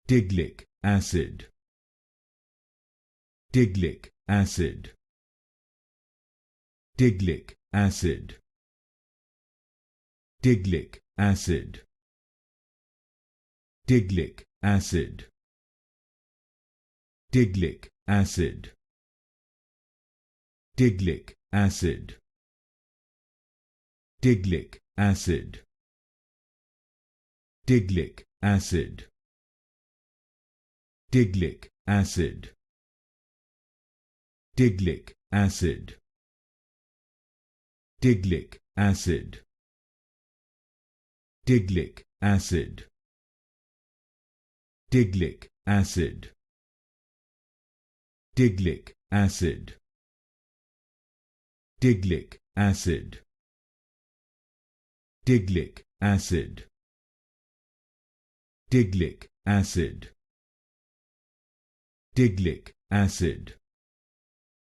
Tiglic acid. Tiglic acid. Tiglic acid. Tiglic acid. Tiglic acid. Tiglic acid. Tiglic acid. Tiglic acid. Tiglic acid. Tiglic acid. Tiglic acid. Tiglic acid. Tiglic acid. Tiglic acid. Tiglic acid. Tiglic acid. Tiglic acid. Tiglic acid. Tiglic acid.